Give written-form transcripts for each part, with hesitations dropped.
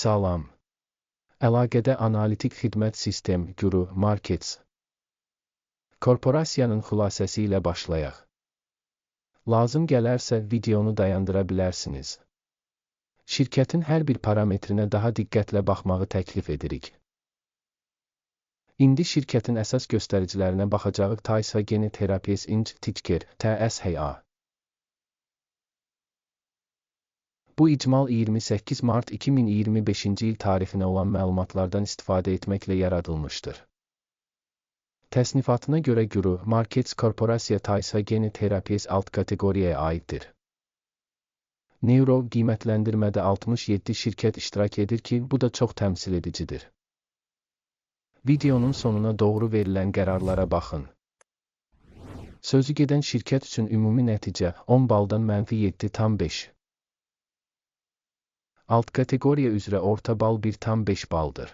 Salam. Əlaqədə analitik xidmət sistem, Guru Markets. Korporasiyanın xülasəsi ilə başlayaq. Lazım gələrsə videonu dayandıra bilərsiniz. Şirkətin hər bir parametrinə daha diqqətlə baxmağı təklif edirik. İndi şirkətin əsas göstəricilərinə baxacağıq. Taysa Gene Therapies Inc. Ticker, TSHA. Bu icmal 28 Mart 2025-ci il tarixinə olan məlumatlardan istifadə etməklə yaradılmışdır. Təsnifatına görə Guru Markets Korporasiya Taysa Gene Therapies alt kateqoriyaya aiddir. Neuro qiymətləndirmədə 67 şirkət iştirak edir ki, bu da çox təmsil edicidir. Videonun sonuna doğru verilən qərarlara baxın. Sözü gedən şirkət üçün ümumi nəticə 10 baldan -7,5. Alt kateqoriya üzrə orta bal 1,5 baldır.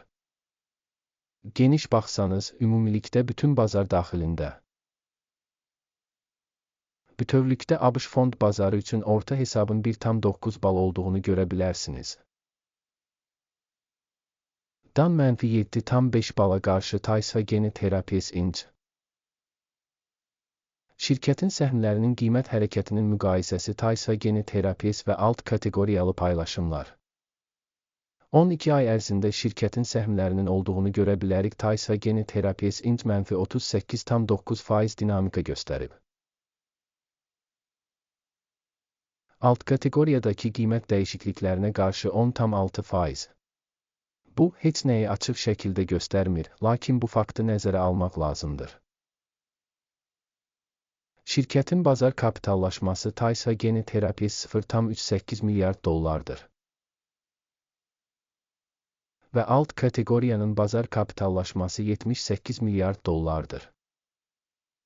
Geniş baxsanız, ümumilikdə bütün bazar daxilində. Bütövlükdə ABŞ fond bazarı üçün orta hesabın 1,9 bal olduğunu görə bilərsiniz. Dan -7,5 bala qarşı Taysa Gene Therapies Inc. Şirkətin səhmlərinin qiymət hərəkətinin müqayisəsi Taysa Gene Therapies və alt kateqoriyalı paylaşımlar. 12 ay ərzində şirkətin səhmlərinin olduğunu görə bilərik. Taysa Gene Therapies Inc. -38,9% dinamika göstərib. Alt kateqoriyadakı qiymət dəyişikliklərinə qarşı 10,6%. Bu, heç nəyi açıq şəkildə göstərmir, lakin bu faktı nəzərə almaq lazımdır. Şirkətin bazar kapitallaşması Taysa Gene Therapies $0,38 milyard. Və alt kateqoriyanın bazar kapitallaşması $78 milyard.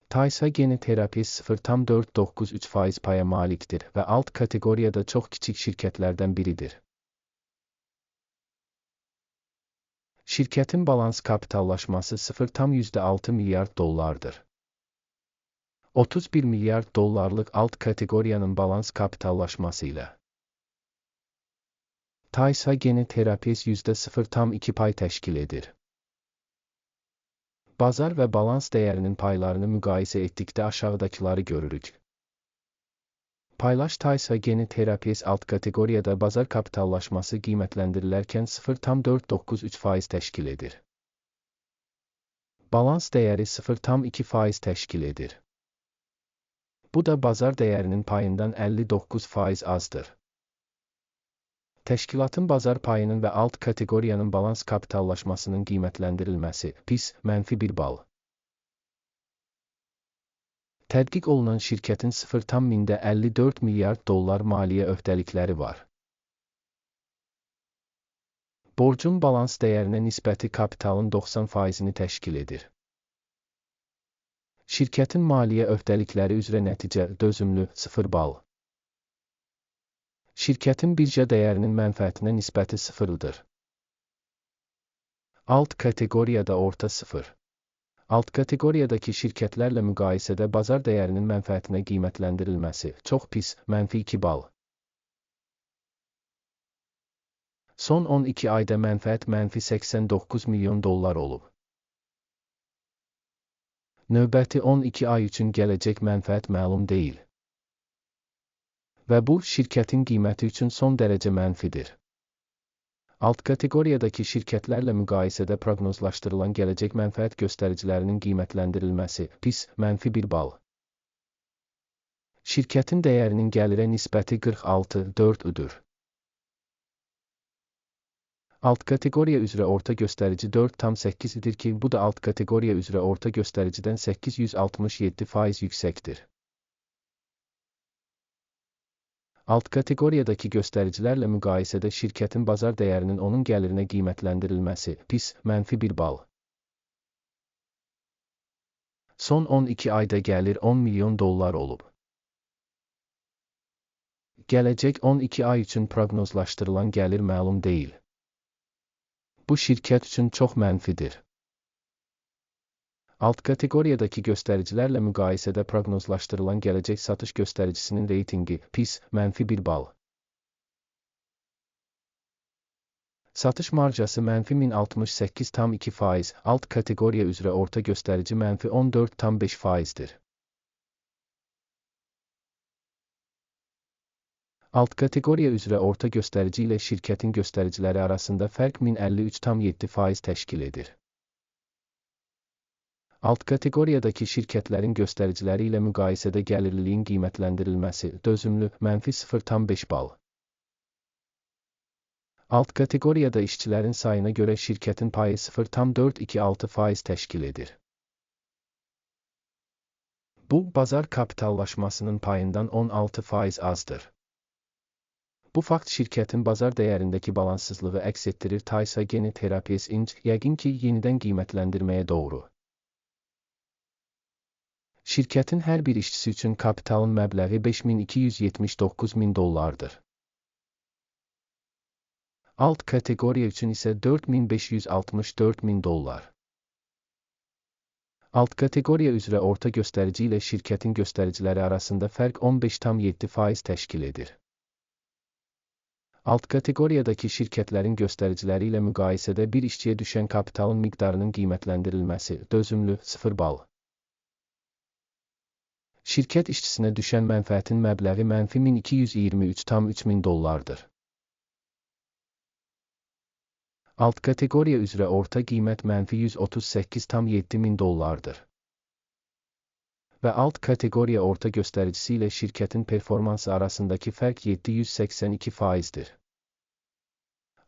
Taysa Gene Therapies 0,493% paya malikdir və alt kateqoriyada çox kiçik şirkətlərdən biridir. Şirkətin balans kapitallaşması $0,6 milyard. 31 milyard dollarlıq alt kateqoriyanın balans kapitallaşması ilə. Taysa Gene Therapies %0,2 pay təşkil edir. Bazar və balans dəyərinin paylarını müqayisə etdikdə aşağıdakıları görürük. Paylaş Taysa Gene Therapies alt kateqoriyada bazar kapitallaşması qiymətləndirilərkən 0,493% təşkil edir. Balans dəyəri 0,2% təşkil edir. Bu da bazar dəyərinin payından 59% azdır. Təşkilatın bazar payının və alt kateqoriyanın balans kapitallaşmasının qiymətləndirilməsi, pis, -1 bal. Tədqiq olunan şirkətin $0,54 milyard maliyyə öhdəlikləri var. Borcun balans dəyərinə nisbəti kapitalın 90%-ni təşkil edir. Şirkətin maliyyə öhdəlikləri üzrə nəticə, dözümlü, 0 bal. Şirkətin birja dəyərinin mənfəətinə nisbəti 0-dır. Alt kateqoriyada orta 0. Alt kateqoriyadakı şirkətlərlə müqayisədə bazar dəyərinin mənfəətinə qiymətləndirilməsi, çox pis, -2 bal. Son 12 ayda mənfəət -$89 milyon olub. Növbəti 12 ay üçün gələcək mənfəət məlum deyil. Və bu, şirkətin qiyməti üçün son dərəcə mənfidir. Alt kateqoriyadakı şirkətlərlə müqayisədə proqnozlaşdırılan gələcək mənfəət göstəricilərinin qiymətləndirilməsi, pis, -1 bal. Şirkətin dəyərinin gəlirə nisbəti 46,4-üdür. Alt kateqoriya üzrə orta göstərici 4,8-dir ki, bu da alt kateqoriya üzrə orta göstəricidən 867% yüksəkdir. Alt kateqoriyadakı göstəricilərlə müqayisədə şirkətin bazar dəyərinin onun gəlirinə qiymətləndirilməsi, pis, -1 bal. Son 12 ayda gəlir $10 milyon olub. Gələcək 12 ay üçün proqnozlaşdırılan gəlir məlum deyil. Bu şirkət üçün çox mənfidir. Alt kateqoriyadakı göstəricilərlə müqayisədə proqnozlaşdırılan gələcək satış göstəricisinin reytingi, pis, -1 bal. Satış marjası mənfi 1068,2%, alt kateqoriya üzrə orta göstərici mənfi 14,5%dir. Alt kateqoriya üzrə orta göstərici ilə şirkətin göstəriciləri arasında fərq 1053,7% təşkil edir. Alt kateqoriyadakı şirkətlərin göstəriciləri ilə müqayisədə gəlirliliyin qiymətləndirilməsi dözümlü mənfi 0,5 bal. Alt kateqoriyada işçilərin sayına görə şirkətin payı 0,426% təşkil edir. Bu, bazar kapitallaşmasının payından 16% azdır. Bu fakt şirkətin bazar dəyərindəki balanssızlığı əks etdirir. Taysa Gene Therapies Inc. yəqin ki, yenidən qiymətləndirməyə doğru. Şirkətin hər bir işçisi üçün kapitalın məbləği $5279.000. Alt kateqoriya üçün isə $4564.000. Alt kateqoriya üzrə orta göstərici ilə şirkətin göstəriciləri arasında fərq 15,7% təşkil edir. Alt kateqoriyadakı şirkətlərin göstəriciləri ilə müqayisədə bir işçiyə düşən kapitalın miqdarının qiymətləndirilməsi dözümlü 0 bal. Şirkət işçisinə düşən mənfəətin məbləği mənfi $1223,300. Alt kateqoriya üzrə orta qiymət mənfi $138,700. Və alt kateqoriya orta göstəricisi ilə şirkətin performansı arasındakı fərq 782%dir.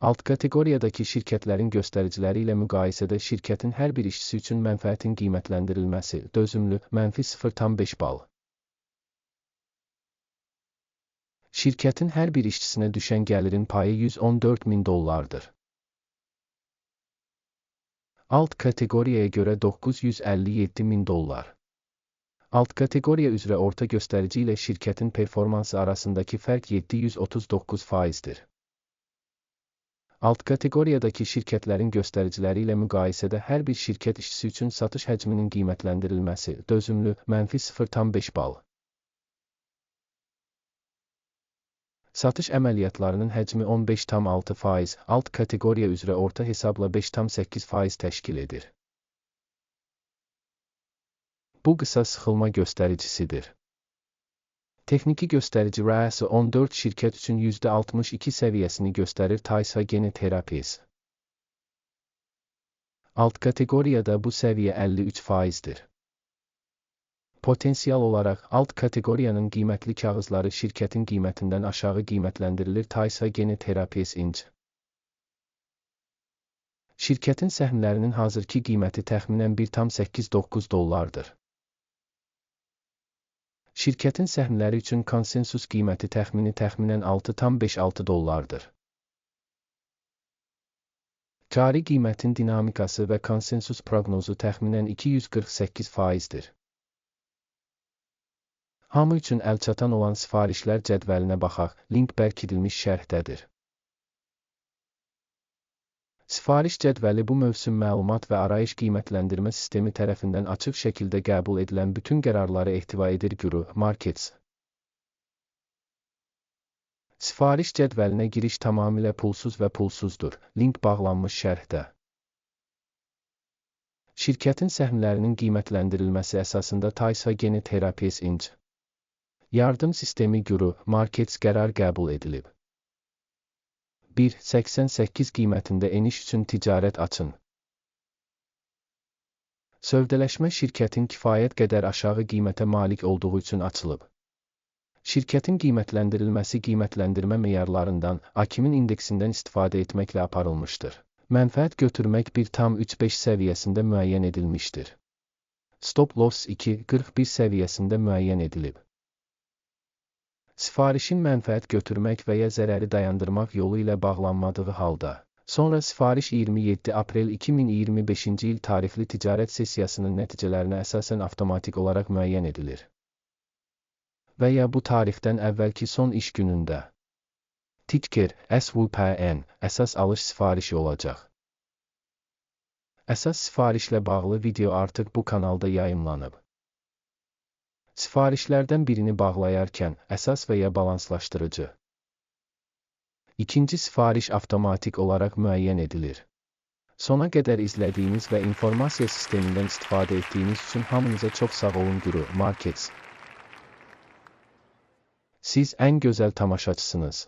Alt kateqoriyadakı şirkətlərin göstəriciləri ilə müqayisədə şirkətin hər bir işçisi üçün mənfəətin qiymətləndirilməsi dözümlü mənfi 0,5 bal. Şirkətin hər bir işçisinə düşən gəlirin payı $114.000. Alt kateqoriyaya görə $957.000. Alt kateqoriya üzrə orta göstərici ilə şirkətin performansı arasındakı fərq 739%dir. Alt kateqoriyadakı şirkətlərin göstəriciləri ilə müqayisədə hər bir şirkət işçisi üçün satış həcminin qiymətləndirilməsi dözümlü mənfi 0,5 bal. Satış əməliyyatlarının həcmi 15,6%, alt kateqoriya üzrə orta hesabla 5,8% təşkil edir. Bu qısa sıxılma göstəricisidir. Texniki göstərici rəası 14 şirkət üçün %62 səviyyəsini göstərir. Taysa Gene Therapies. Alt kateqoriyada bu səviyyə 53%dir. Potensial olaraq alt kateqoriyanın qiymətli kağızları şirkətin qiymətindən aşağı qiymətləndirilir. Taysa Gene Therapies Inc. Şirkətin səhmlərinin hazırki qiyməti təxminən $1,89. Şirkətin səhmləri üçün konsensus qiyməti təxminən $6,56. Cari qiymətin dinamikası və konsensus proqnozu təxminən 248%dir. Hamı üçün əlçatan olan sifarişlər cədvəlinə baxaq, link bərkidilmiş şərhdədir. Sifariş cədvəli bu mövsüm məlumat və arayış qiymətləndirmə sistemi tərəfindən açıq şəkildə qəbul edilən bütün qərarları ehtiva edir. Guru Markets. Sifariş cədvəlinə giriş tamamilə pulsuz və pulsuzdur. Link bağlanmış şərhdə. Şirkətin səhmlərinin qiymətləndirilməsi əsasında Taysa Gene Therapies Inc. Yardım sistemi Guru Markets qərar qəbul edilib. 1,88 qiymətində eniş üçün ticarət açın. Sövdələşmə şirkətin kifayət qədər aşağı qiymətə malik olduğu üçün açılıb. Şirkətin qiymətləndirilməsi qiymətləndirmə meyarlarından, AKİM-in indeksindən istifadə etməklə aparılmışdır. Mənfəət götürmək 1,35 səviyyəsində müəyyən edilmişdir. Stop loss 2,41 səviyyəsində müəyyən edilib. Sifarişin mənfəət götürmək və ya zərəri dayandırmaq yolu ilə bağlanmadığı halda, sonra sifariş 27 aprel 2025-ci il tarixli ticarət sessiyasının nəticələrinə əsasən avtomatik olaraq müəyyən edilir. Və ya bu tarixdən əvvəlki son iş günündə. Ticker SWPN əsas alış sifarişi olacaq. Əsas sifarişlə bağlı video artıq bu kanalda yayımlanıb. Sifarişlərdən birini bağlayarkən əsas və ya balanslaşdırıcı İkinci sifariş avtomatik olarak müəyyən edilir. Sona qədər izlədiyiniz və informasiya sistemindən istifadə etdiyiniz üçün hamınıza çox sağ olun Guru Markets. Siz ən gözəl tamaşaçısınız.